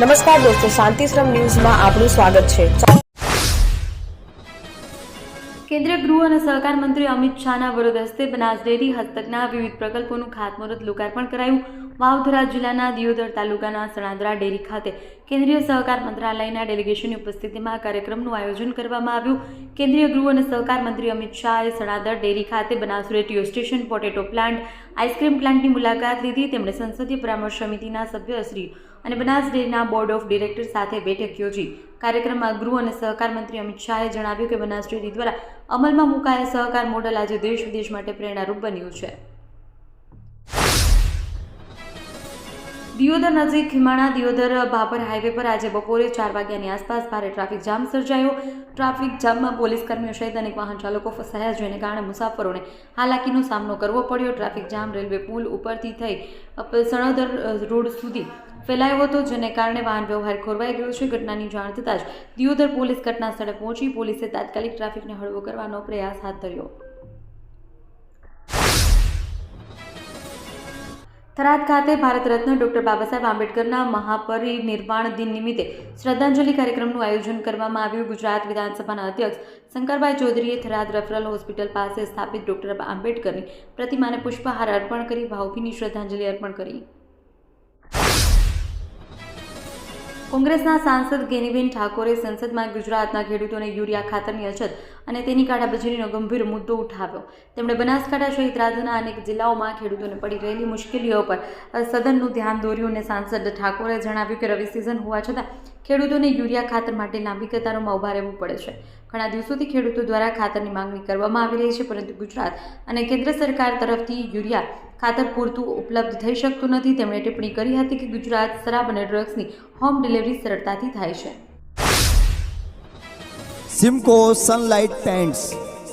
નમસ્કાર દોસ્તો, શાંતિશ્રમ ન્યૂઝમાં આપનું સ્વાગત છે. કેન્દ્રીય ગૃહ અને સહકાર મંત્રી અમિત શાહના વરદ હસ્તે બનાસ ડેરી હસ્તકના વિવિધ પ્રકલ્પોનું ખાતમુહૂર્ત લોકાર્પણ કરાયું. વાવથરા જિલ્લાના દિયોદર તાલુકાના સણાદરા ડેરી ખાતે કેન્દ્રીય સહકાર મંત્રાલયના ડેલિગેશનની ઉપસ્થિતિમાં કાર્યક્રમનું આયોજન કરવામાં આવ્યું. કેન્દ્રીય ગૃહ અને સહકાર મંત્રી અમિત શાહે સણાદર ડેરી ખાતે Banas radio station, potato plant, ice cream પ્લાન્ટની મુલાકાત લીધી. તેમણે સંસદીય પરામર્શ સમિતિના સભ્યશ્રી અને બનાસ ડેરીના બોર્ડ ઓફ ડિરેક્ટર સાથે બેઠક યોજી. કાર્યક્રમમાં ગૃહ અને સહકાર મંત્રી અમિત શાહે જણાવ્યું કે બનાસ ડેરી દ્વારા અમલમાં મુકાયેલ સહકાર મોડલ આજે દેશ વિદેશ માટે પ્રેરણારૂપ બન્યું છે. દિયોદર નજીક ખીમાણા દિયોદર ભાભર હાઈવે પર આજે બપોરે 4 વાગ્યાની આસપાસ ભારે ટ્રાફિક જામ સર્જાયો. ટ્રાફિક જામમાં પોલીસ કર્મીઓ સહિત અનેક વાહન ચાલકો ફસાયા, જેને કારણે મુસાફરોને હાલાકીનો સામનો કરવો પડ્યો. ટ્રાફિક જામ રેલવે પુલ ઉપરથી થઈ સણોદર રોડ સુધી ફેલાયો હતો, જેને કારણે વાહન વ્યવહાર ખોરવાઈ ગયો છે. ઘટનાની જાણ થતાં જ દિયોદર પોલીસ ઘટના સ્થળે પહોંચી પોલીસે તાત્કાલિક ટ્રાફિકને હળવો કરવાનો પ્રયાસ હાથ ધર્યો. થરાદ ખાતે ભારત રત્ન ડોક્ટર બાબા સાહેબ આંબેડકરના મહાપરિનિર્વાણ દિન નિમિત્તે શ્રદ્ધાંજલિ કાર્યક્રમનું આયોજન કરવામાં આવ્યું. ગુજરાત વિધાનસભાના અધ્યક્ષ શંકરભાઈ ચૌધરીએ થરાદ રેફરલ હોસ્પિટલ પાસે સ્થાપિત ડોક્ટર આંબેડકરની પ્રતિમાને પુષ્પહાર અર્પણ કરી ભાવભીની શ્રદ્ધાંજલિ અર્પણ કરી. કોંગ્રેસના સાંસદ ગેનીબેન ઠાકોરે સંસદમાં ગુજરાતના ખેડૂતોને યુરિયા ખાતરની અછત અને તેની કાળાબજારીનો ગંભીર મુદ્દો ઉઠાવ્યો. તેમણે બનાસકાંઠા સહિત રાજ્યના અનેક જિલ્લાઓમાં ખેડૂતોને પડી રહેલી મુશ્કેલીઓ પર સદનનું ધ્યાન દોર્યું અને સાંસદ ઠાકોરે જણાવ્યું કે રવિ સિઝન હોવા છતાં ખેડૂતોને યુરિયા ખાતર માટે લાંબી કતારોમાં ઊભા રહેવું પડે છે. ઘણા દિવસોથી ખેડૂતો દ્વારા ખાતરની માંગણી કરવામાં આવી રહી છે, પરંતુ ગુજરાત અને કેન્દ્ર સરકાર તરફથી યુરિયા ખાતર પૂરતું ઉપલબ્ધ થઈ શકતું નથી. તેમણે ટિપ્પણી કરી હતી કે ગુજરાત શરાબ અને ડ્રગ્સની હોમ ડિલિવરી સરળતાથી થાય છે. Simco Sunlight Paints.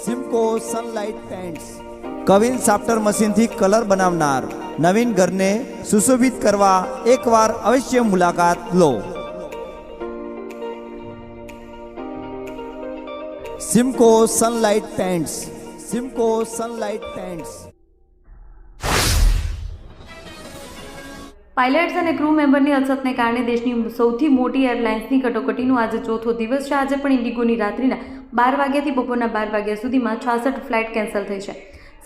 Simco Sunlight Paints કવિન સાફ્ટર મશીનથી કલર બનાવનાર નવીન ઘરને સુશોભિત કરવા એકવાર અવશ્ય મુલાકાત લો. Simco Sunlight Paints. Simco Sunlight Paints. Pilots અને ક્રૂ મેમ્બરની અછતને કારણે દેશની સૌથી મોટી એરલાઇન્સની કટોકટીનો આજે ચોથો દિવસ છે. આજે પણ ઇન્ડિગોની રાત્રિના 12 વાગ્યાથી બપોરના 12 વાગ્યા સુધીમાં 66 ફ્લાઇટ કેન્સલ થઈ છે.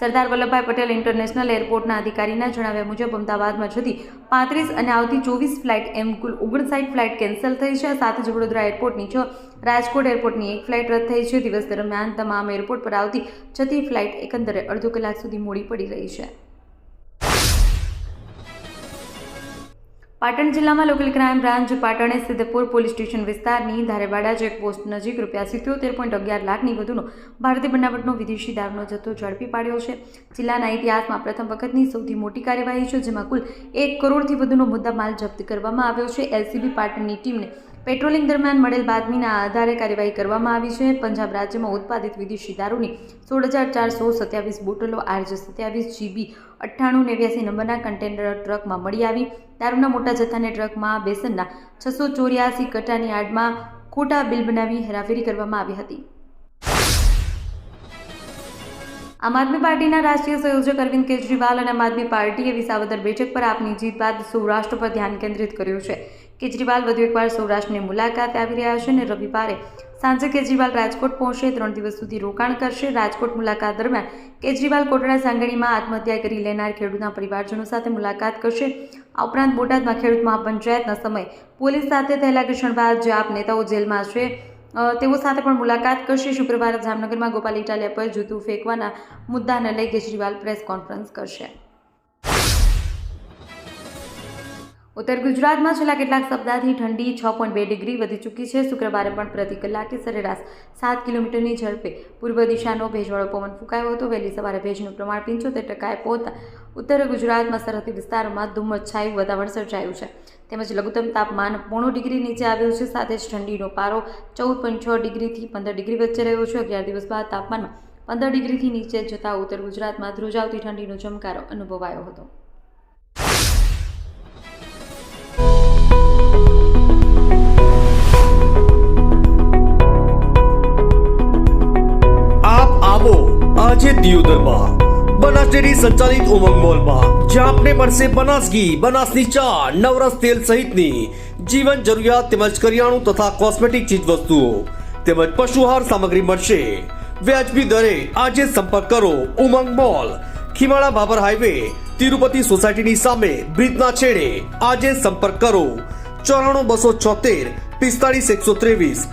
સરદાર વલ્લભભાઈ પટેલ ઇન્ટરનેશનલ એરપોર્ટના અધિકારીના જણાવ્યા મુજબ અમદાવાદમાં જતી 35 અને આવતી 24 ફ્લાઇટ એમ કુલ 59 ફ્લાઇટ કેન્સલ થઈ છે. સાથે જ વડોદરા એરપોર્ટની 6, રાજકોટ એરપોર્ટની 1 ફ્લાઇટ રદ થઈ છે. દિવસ દરમિયાન તમામ એરપોર્ટ પર આવતી જતી ફ્લાઇટ એકંદરે અડધો કલાક સુધી મોડી પડી રહી છે. પાટણ જિલ્લામાં લોકલ ક્રાઇમ બ્રાન્ચ પાટણે સિદ્ધપુર પોલીસ સ્ટેશન વિસ્તારની ધારેવાડા ચેકપોસ્ટ નજીક ₹77.11 લાખની વધુનો ભારતીય બનાવટનો વિદેશી દારૂનો જથ્થો ઝડપી પાડ્યો છે. જિલ્લાના ઇતિહાસમાં પ્રથમ વખતની સૌથી મોટી કાર્યવાહી છે, જેમાં કુલ 1 કરોડથી વધુનો મુદ્દામાલ જપ્ત કરવામાં આવ્યો છે. એલસીબી પાટણની ટીમને પેટ્રોલિંગ દરમિયાન મળેલ બાતમીના આધારે કાર્યવાહી કરવામાં આવી છે. પંજાબ રાજ્યમાં ઉત્પાદિત વિદેશી દારૂની 16,427 બોટલો RJ27 GB 9889 નંબરના કન્ટેનર ટ્રકમાં મળી આવી. દારૂના મોટા જથ્થાને ટ્રકમાં બેસનના 684 કટ્ટાની આડમાં ખોટા બિલ બનાવી હેરાફેરી કરવામાં આવી હતી. આમ આદમી પાર્ટીના રાષ્ટ્રીય સંયોજક અરવિંદ કેજરીવાલ અને આમ આદમી પાર્ટીએ વિસાવદર બેઠક પર આપની જીત બાદ સૌરાષ્ટ્ર પર ધ્યાન કેન્દ્રિત કર્યું છે. કેજરીવાલ વધુ એકવાર સૌરાષ્ટ્રની મુલાકાતે આવી રહ્યા છે અને રવિવારે સાંજે કેજરીવાલ રાજકોટ પહોંચશે. 3 દિવસ સુધી રોકાણ કરશે. રાજકોટ મુલાકાત દરમિયાન કેજરીવાલ કોટડા સાંગણીમાં આત્મહત્યા કરી લેનાર ખેડૂતના પરિવારજનો સાથે મુલાકાત કરશે. આ ઉપરાંત બોટાદમાં ખેડૂત મહાપંચાયતના સમયે પોલીસ સાથે થયેલા ઘર્ષણ બાદ જે આપ નેતાઓ જેલમાં છે તેઓ સાથે પણ મુલાકાત કરશે. શુક્રવારે જામનગરમાં ગોપાલ ઇટાલિયા પર જૂતું ફેંકવાના મુદ્દાને લઈ કેજરીવાલ પ્રેસ કોન્ફરન્સ કરશે. ઉત્તર ગુજરાતમાં છેલ્લા કેટલાક સપ્તાહથી ઠંડી 6.2 ડિગ્રી વધી ચૂકી છે. શુક્રવારે પણ પ્રતિ કલાકે સરેરાશ 7 કિલોમીટરની ઝડપે પૂર્વ દિશાનો ભેજવાળો પવન ફૂંકાયો હતો. વહેલી સવારે ભેજનું પ્રમાણ 75% પહોંચતા ઉત્તર ગુજરાતમાં સરહદી વિસ્તારોમાં ધુમ્મસછાયું વાતાવરણ સર્જાયું છે. તેમજ લઘુત્તમ તાપમાન 0.5 ડિગ્રી નીચે આવ્યું છે. સાથે જ ઠંડીનો પારો 14.6 ડિગ્રીથી 15 ડિગ્રી વચ્ચે રહ્યો છે. 11 દિવસ બાદ તાપમાનમાં 15 ડિગ્રીથી નીચે જતા ઉત્તર ગુજરાતમાં ધ્રુજાવતી ઠંડીનો ચમકારો અનુભવાયો હતો. આજે દિયોદરમાં બનાસ ડેરી સંચાલિત ઉમંગ મોલમાં જ્યાં આપને મળશે બનાસ ઘી, બનાસની ચા, નવરસ તેલ સહિતની જીવન જરૂરિયાત તેમજ કરિયાણું તથા કોસ્મેટિક ચીજવસ્તુઓ તેમજ પશુહાર સામગ્રી મળશે. વ્યાજબી દરે આજે સંપર્ક કરો ઉમંગ મોલ, ખીમાડા બાબર હાઈવે, તિરુપતિ સોસાયટીની સામે બ્રિજના છેડે. આજે સંપર્ક કરો 94 276 45 123.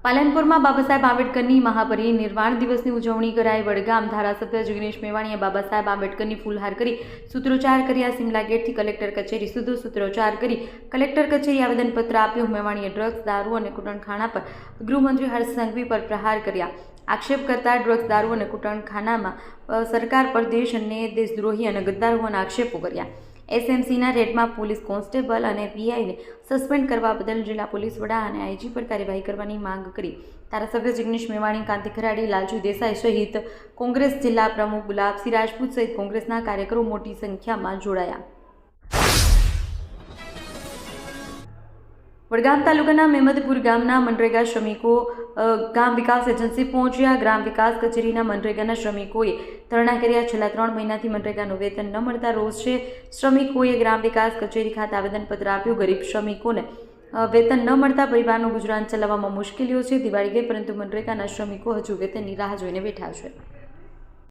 પાલનપુરમાં બાબા સાહેબ આંબેડકરની મહાપરિનિર્વાણ દિવસની ઉજવણી કરાઈ. વડગામ ધારાસભ્ય જિગ્નેશ મેવાણીએ બાબા સાહેબ આંબેડકરની ફૂલહાર કરી સૂત્રોચ્ચાર કર્યા. સિમલા ગેટથી કલેક્ટર કચેરી સુધી સૂત્રોચ્ચાર કરી કલેક્ટર કચેરી આવેદનપત્ર આપ્યું. મેવાણીએ ડ્રગ્સ, દારૂ અને કૂટણખાના પર ગૃહમંત્રી હર્ષ સંઘવી પર પ્રહાર કર્યા. આક્ષેપ કરતા ડ્રગ્સ, દારૂ અને કૂટણખાનામાં સરકાર પર દેશ અને દેશદ્રોહી અને ગદ્દાર હોવાના આક્ષેપો કર્યા. એસએમસીના રેડમાં પોલીસ કોન્સ્ટેબલ અને પીઆઈને સસ્પેન્ડ કરવા બદલ જિલ્લા પોલીસ વડા અને આઈજી પર કાર્યવાહી કરવાની માંગ કરી. ધારાસભ્ય જિગ્નેશ મેવાણી, કાંતિ ખરાડી, લાલજી દેસાઈ સહિત કોંગ્રેસ જિલ્લા પ્રમુખ ગુલાબસિંહ રાજપૂત સહિત કોંગ્રેસના કાર્યકરો મોટી સંખ્યામાં જોડાયા. વડગામ તાલુકાના મેમદપુર ગામના મનરેગા શ્રમિકો ગામ વિકાસ એજન્સી પહોંચ્યા. ગ્રામ વિકાસ કચેરીના મનરેગાના શ્રમિકોએ ધરણા કર્યા. છેલ્લા 3 મહિનાથી મનરેગાનું વેતન ન મળતા રોષ છે. શ્રમિકોએ ગ્રામ વિકાસ કચેરી ખાતે આવેદનપત્ર આપ્યું. ગરીબ શ્રમિકોને વેતન ન મળતા પરિવારનું ગુજરાન ચલાવવામાં મુશ્કેલીઓ છે. દિવાળી ગઈ પરંતુ મનરેગાના શ્રમિકો હજુ વેતનની રાહ જોઈને બેઠા છે.